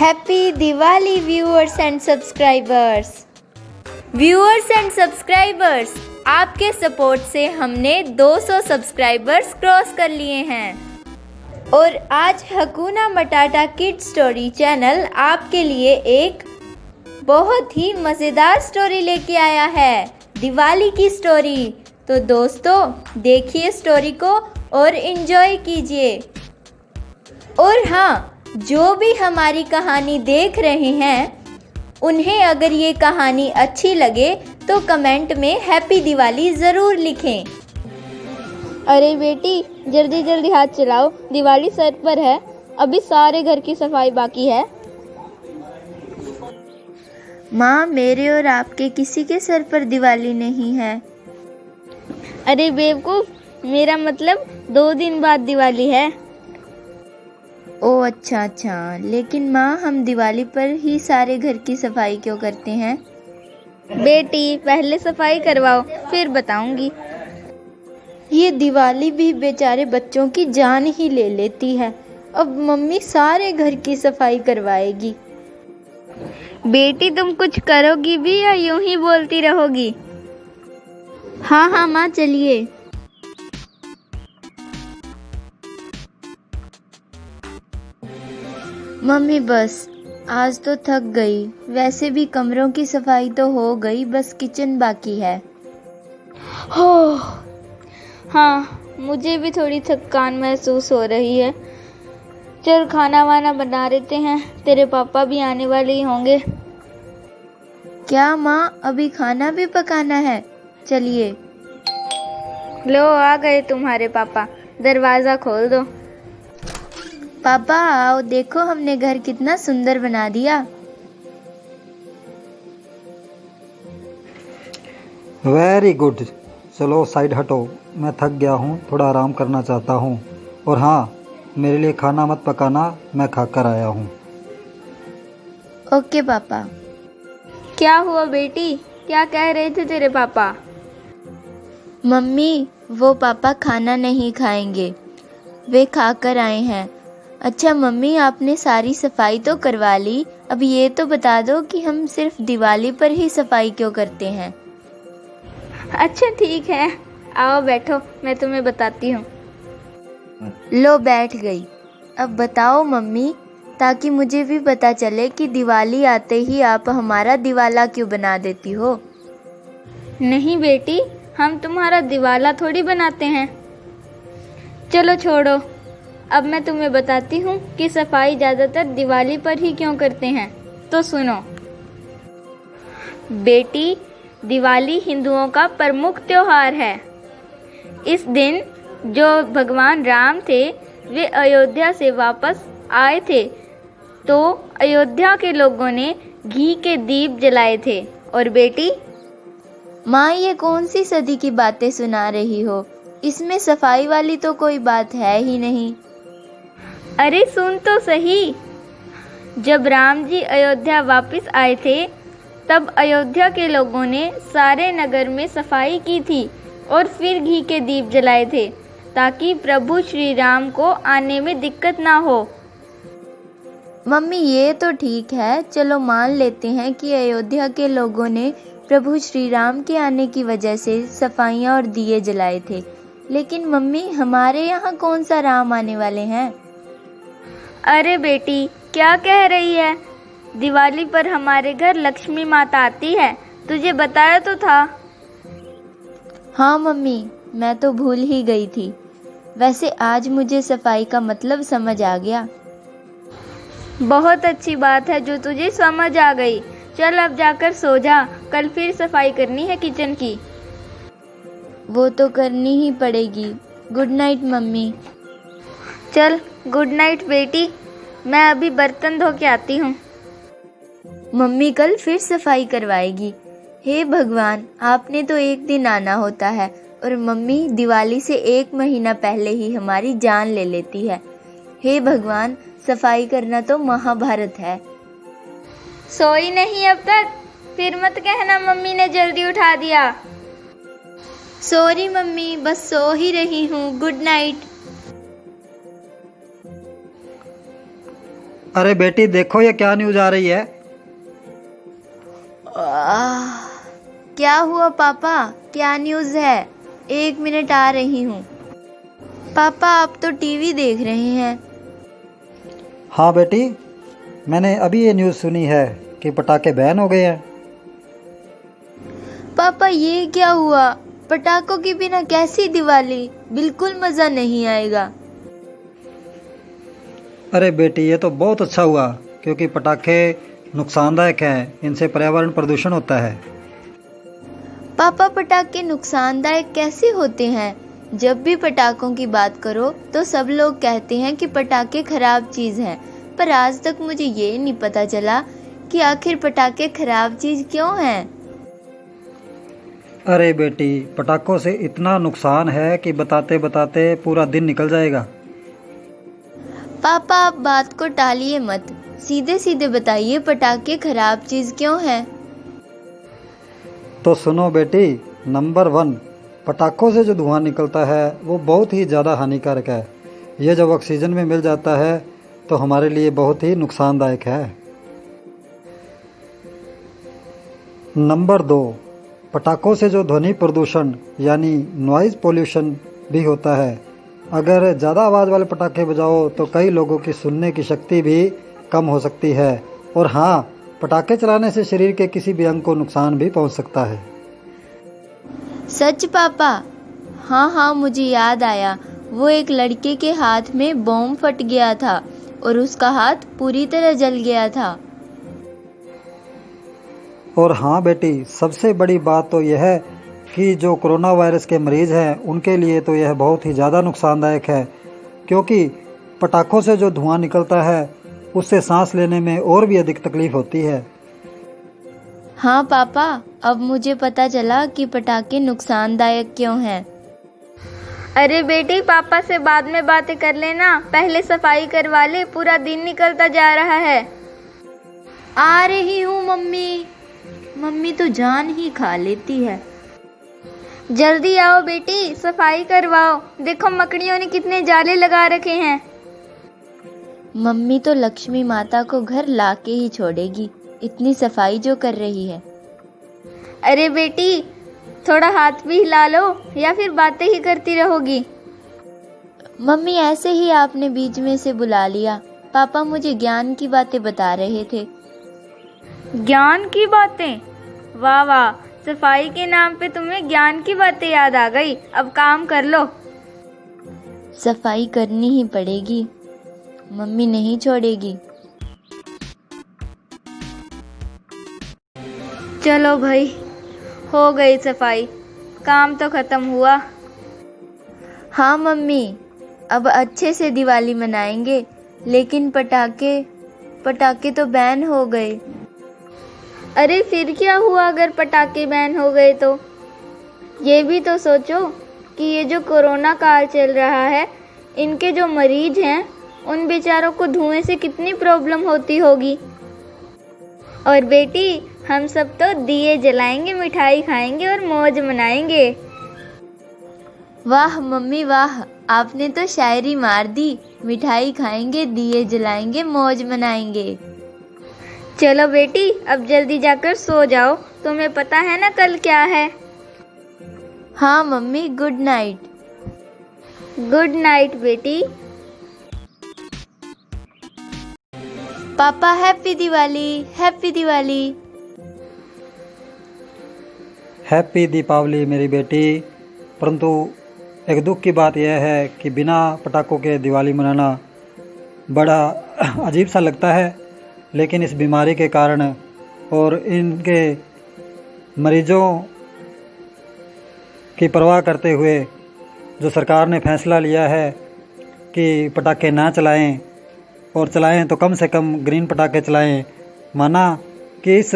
Happy Diwali viewers and subscribers। Viewers and subscribers, आपके support से हमने 200 सब्सक्राइबर्स क्रॉस कर लिए हैं और आज हकूना मटाटा किड्स स्टोरी चैनल आपके लिए एक बहुत ही मज़ेदार स्टोरी लेके आया है, दिवाली की स्टोरी। तो दोस्तों देखिए स्टोरी को और एंजॉय कीजिए। और हाँ, जो भी हमारी कहानी देख रहे हैं उन्हें अगर ये कहानी अच्छी लगे तो कमेंट में हैप्पी दिवाली ज़रूर लिखें। अरे बेटी, जल्दी जल्दी हाथ चलाओ, दिवाली सर पर है, अभी सारे घर की सफाई बाकी है। माँ, मेरे और आपके किसी के सर पर दिवाली नहीं है। अरे बेवकूफ़, मेरा मतलब 2 दिन बाद दिवाली है। ओह अच्छा, लेकिन माँ हम दिवाली पर ही सारे घर की सफाई क्यों करते हैं? बेटी पहले सफाई करवाओ, फिर बताऊंगी। ये दिवाली भी बेचारे बच्चों की जान ही ले लेती है। अब मम्मी सारे घर की सफाई करवाएगी। बेटी तुम कुछ करोगी भी या यूं ही बोलती रहोगी? हाँ माँ, चलिए। मम्मी बस आज तो थक गई। वैसे भी कमरों की सफाई तो हो गई, बस किचन बाकी है। हो हाँ, मुझे भी थोड़ी थकान महसूस हो रही है। चल खाना वाना बना लेते हैं, तेरे पापा भी आने वाले ही होंगे। क्या माँ, अभी खाना भी पकाना है? चलिए। लो आ गए तुम्हारे पापा, दरवाज़ा खोल दो। पापा आओ, देखो हमने घर कितना सुंदर बना दिया। Very good. चलो साइड हटो, मैं थक गया हूँ, थोड़ा आराम करना चाहता हूँ। और हाँ, मेरे लिए खाना मत पकाना, मैं खाकर आया हूँ। ओके पापा। क्या हुआ बेटी, क्या कह रहे थे तेरे पापा? मम्मी, वो पापा खाना नहीं खाएंगे, वे खाकर आए हैं। अच्छा मम्मी, आपने सारी सफाई तो करवा ली, अब ये तो बता दो कि हम सिर्फ दिवाली पर ही सफाई क्यों करते हैं? अच्छा ठीक है, आओ बैठो, मैं तुम्हें बताती हूँ। लो बैठ गई। अब बताओ मम्मी, ताकि मुझे भी पता चले कि दिवाली आते ही आप हमारा दिवाला क्यों बना देती हो। नहीं बेटी, हम तुम्हारा दिवाला थोड़ी बनाते हैं। चलो छोड़ो, अब मैं तुम्हें बताती हूँ कि सफाई ज़्यादातर दिवाली पर ही क्यों करते हैं। तो सुनो बेटी, दिवाली हिंदुओं का प्रमुख त्योहार है। इस दिन जो भगवान राम थे वे अयोध्या से वापस आए थे, तो अयोध्या के लोगों ने घी के दीप जलाए थे। और बेटी, माँ ये कौन सी सदी की बातें सुना रही हो? इसमें सफाई वाली तो कोई बात है ही नहीं। अरे सुन तो सही, जब राम जी अयोध्या वापस आए थे तब अयोध्या के लोगों ने सारे नगर में सफाई की थी और फिर घी के दीप जलाए थे, ताकि प्रभु श्री राम को आने में दिक्कत ना हो। मम्मी ये तो ठीक है, चलो मान लेते हैं कि अयोध्या के लोगों ने प्रभु श्री राम के आने की वजह से सफाइयाँ और दिए जलाए थे, लेकिन मम्मी हमारे यहाँ कौन सा राम आने वाले हैं? अरे बेटी, क्या कह रही है? दिवाली पर हमारे घर लक्ष्मी माता आती है, तुझे बताया तो था। हाँ मम्मी, मैं तो भूल ही गई थी। वैसे आज मुझे सफाई का मतलब समझ आ गया। बहुत अच्छी बात है जो तुझे समझ आ गई। चल अब जाकर सो जा, कल फिर सफाई करनी है किचन की। वो तो करनी ही पड़ेगी। Good night mummy. चल गुड नाइट बेटी, मैं अभी बर्तन धो के आती हूँ। मम्मी कल फिर सफाई करवाएगी। हे भगवान, आपने तो एक दिन आना होता है और मम्मी दिवाली से 1 महीना पहले ही हमारी जान ले लेती है। हे भगवान, सफाई करना तो महाभारत है। सोई नहीं अब तक? फिर मत कहना मम्मी ने जल्दी उठा दिया। सॉरी मम्मी, बस सो ही रही हूँ। Good night. अरे बेटी देखो ये क्या न्यूज़ आ रही है। क्या हुआ पापा? क्या न्यूज़ है? 1 मिनट आ रही हूँ। पापा आप तो टीवी देख रहे हैं। हाँ बेटी, मैंने अभी ये न्यूज़ सुनी है कि पटाखे बैन हो गए हैं। पापा ये क्या हुआ? पटाखों के बिना कैसी दिवाली? बिल्कुल मज़ा नहीं आएगा। अरे बेटी ये तो बहुत अच्छा हुआ, क्योंकि पटाखे नुकसानदायक हैं, इनसे पर्यावरण प्रदूषण होता है। पापा पटाखे नुकसानदायक कैसे होते हैं? जब भी पटाखों की बात करो तो सब लोग कहते हैं कि पटाखे खराब चीज़ हैं, पर आज तक मुझे ये नहीं पता चला कि आखिर पटाखे खराब चीज़ क्यों हैं। अरे बेटी पटाखों से इतना नुकसान है कि बताते बताते पूरा दिन निकल जाएगा। पापा आप बात को टालिए मत, सीधे सीधे बताइए पटाखे खराब चीज़ क्यों हैं। तो सुनो बेटी, नंबर 1, पटाखों से जो धुआं निकलता है वो बहुत ही ज़्यादा हानिकारक है। ये जब ऑक्सीजन में मिल जाता है तो हमारे लिए बहुत ही नुकसानदायक है। नंबर 2, पटाखों से जो ध्वनि प्रदूषण यानी नॉइज़ पोल्यूशन भी होता है। अगर ज़्यादा आवाज़ वाले पटाखे बजाओ तो कई लोगों की सुनने की शक्ति भी कम हो सकती है। और हाँ, पटाखे चलाने से शरीर के किसी भी अंग को नुकसान भी पहुंच सकता है। सच पापा? हाँ मुझे याद आया, वो एक लड़के के हाथ में बॉम्ब फट गया था और उसका हाथ पूरी तरह जल गया था। और हाँ बेटी, सबसे बड़ी बात तो यह है कि जो कोरोना वायरस के मरीज़ हैं उनके लिए तो यह बहुत ही ज़्यादा नुकसानदायक है, क्योंकि पटाखों से जो धुआं निकलता है उससे सांस लेने में और भी अधिक तकलीफ़ होती है। हाँ पापा, अब मुझे पता चला कि पटाखे नुकसानदायक क्यों हैं। अरे बेटी पापा से बाद में बातें कर लेना, पहले सफाई करवा ले, पूरा दिन निकलता जा रहा है। आ रही हूँ मम्मी। मम्मी तो जान ही खा लेती है। जल्दी आओ बेटी, सफाई करवाओ। देखो मकड़ियों ने कितने जाले लगा रखे हैं। मम्मी तो लक्ष्मी माता को घर लाके ही छोड़ेगी, इतनी सफाई जो कर रही है। अरे बेटी थोड़ा हाथ भी हिला लो, या फिर बातें ही करती रहोगी। मम्मी ऐसे ही आपने बीच में से बुला लिया। पापा मुझे ज्ञान की बातें बता रहे थे। ज्ञान की बातें? वाह वाह, सफाई के नाम पे तुम्हें ज्ञान की बातें याद आ गई। अब काम कर लो। सफाई करनी ही पड़ेगी, मम्मी नहीं छोड़ेगी। चलो भाई, हो गई सफाई, काम तो खत्म हुआ। हाँ मम्मी, अब अच्छे से दिवाली मनाएंगे, लेकिन पटाखे तो बैन हो गए। अरे फिर क्या हुआ अगर पटाखे बैन हो गए तो? ये भी तो सोचो कि ये जो कोरोना काल चल रहा है, इनके जो मरीज हैं उन बेचारों को धुएं से कितनी प्रॉब्लम होती होगी। और बेटी हम सब तो दिए जलाएंगे, मिठाई खाएंगे और मौज मनाएंगे। वाह मम्मी वाह, आपने तो शायरी मार दी। मिठाई खाएंगे, दिए जलाएंगे, मौज मनाएंगे। चलो बेटी अब जल्दी जाकर सो जाओ, तुम्हें पता है ना कल क्या है। हाँ mummy, good night. Good night बेटी। Papa happy Diwali, happy Diwali. Happy Deepavali मेरी बेटी। परंतु एक दुख की बात यह है कि बिना पटाखों के दिवाली मनाना बड़ा अजीब सा लगता है, लेकिन इस बीमारी के कारण और इनके मरीजों की परवाह करते हुए जो सरकार ने फैसला लिया है कि पटाखे ना चलाएं, और चलाएं तो कम से कम ग्रीन पटाखे चलाएं। माना कि इस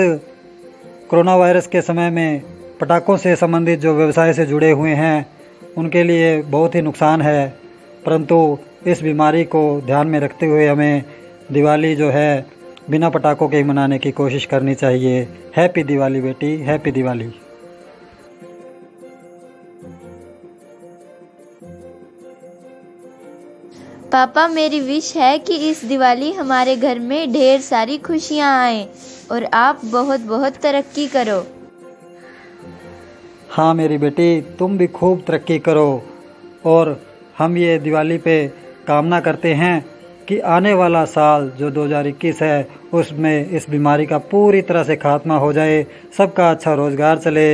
कोरोना वायरस के समय में पटाखों से संबंधित जो व्यवसाय से जुड़े हुए हैं उनके लिए बहुत ही नुकसान है, परंतु इस बीमारी को ध्यान में रखते हुए हमें दिवाली जो है बिना पटाखों के ही मनाने की कोशिश करनी चाहिए। हैप्पी दिवाली बेटी, हैप्पी दिवाली। पापा, मेरी विश है कि इस दिवाली हमारे घर में ढेर सारी खुशियाँ आएं और आप बहुत बहुत तरक्की करो। हाँ मेरी बेटी, तुम भी खूब तरक्की करो। और हम ये दिवाली पे कामना करते हैं कि आने वाला साल जो 2021 है उसमें इस बीमारी का पूरी तरह से खात्मा हो जाए, सबका अच्छा रोज़गार चले,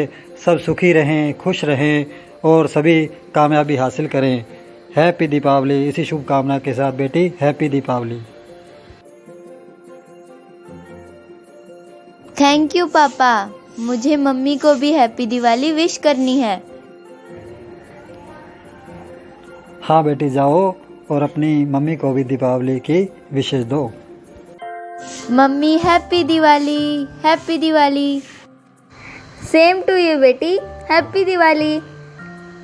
सब सुखी रहें, खुश रहें और सभी कामयाबी हासिल करें। हैप्पी दीपावली। इसी शुभकामना के साथ बेटी, हैप्पी दीपावली। थैंक यू पापा, मुझे मम्मी को भी हैप्पी दिवाली विश करनी है। हाँ बेटी, जाओ और अपनी मम्मी को भी दीपावली की विशेष दो। Mummy happy Diwali, happy Diwali. Same to you बेटी, हैप्पी दिवाली।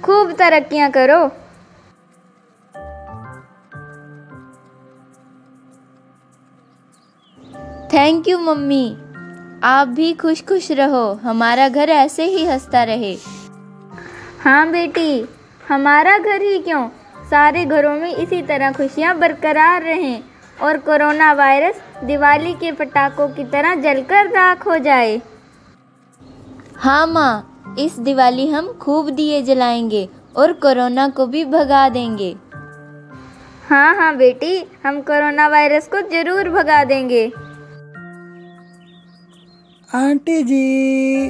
खूब तरक्कियां करो। थैंक यू मम्मी, आप भी खुश खुश रहो, हमारा घर ऐसे ही हंसता रहे। हाँ बेटी, हमारा घर ही क्यों, सारे घरों में इसी तरह खुशियाँ बरकरार रहें और कोरोना वायरस दिवाली के पटाखों की तरह जलकर राख हो जाए। हाँ माँ, इस दिवाली हम खूब दिए जलाएंगे और कोरोना को भी भगा देंगे। हाँ हाँ बेटी, हम कोरोना वायरस को जरूर भगा देंगे। आंटी जी,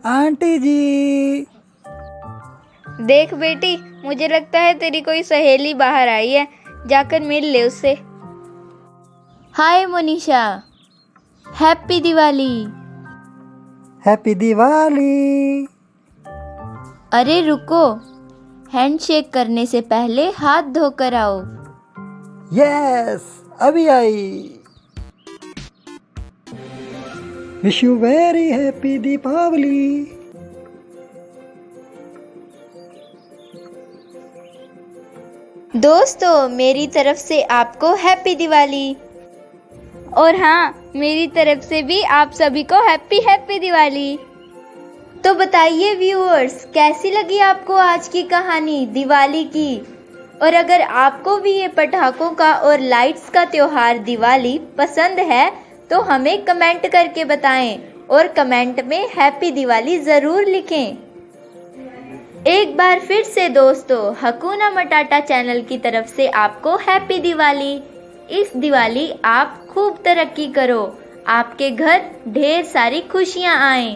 आंटी जी। देख बेटी, मुझे लगता है तेरी कोई सहेली बाहर आई है, जाकर मिल ले उससे। हाय मोनिशा, हैप्पी दिवाली। हैप्पी दिवाली। अरे रुको, हैंडशेक करने से पहले हाथ धोकर आओ। यस, अभी आई। Wish you very happy Deepawali. दोस्तों, मेरी तरफ से आपको हैप्पी दिवाली। और हाँ, मेरी तरफ से भी आप सभी को हैप्पी हैप्पी दिवाली। तो बताइए व्यूअर्स, कैसी लगी आपको आज की कहानी दिवाली की? और अगर आपको भी ये पटाखों का और लाइट्स का त्योहार दिवाली पसंद है तो हमें कमेंट करके बताएं और कमेंट में हैप्पी दिवाली ज़रूर लिखें। एक बार फिर से दोस्तों, हकूना मटाटा चैनल की तरफ से आपको हैप्पी दिवाली। इस दिवाली आप खूब तरक्की करो, आपके घर ढेर सारी खुशियाँ आएं।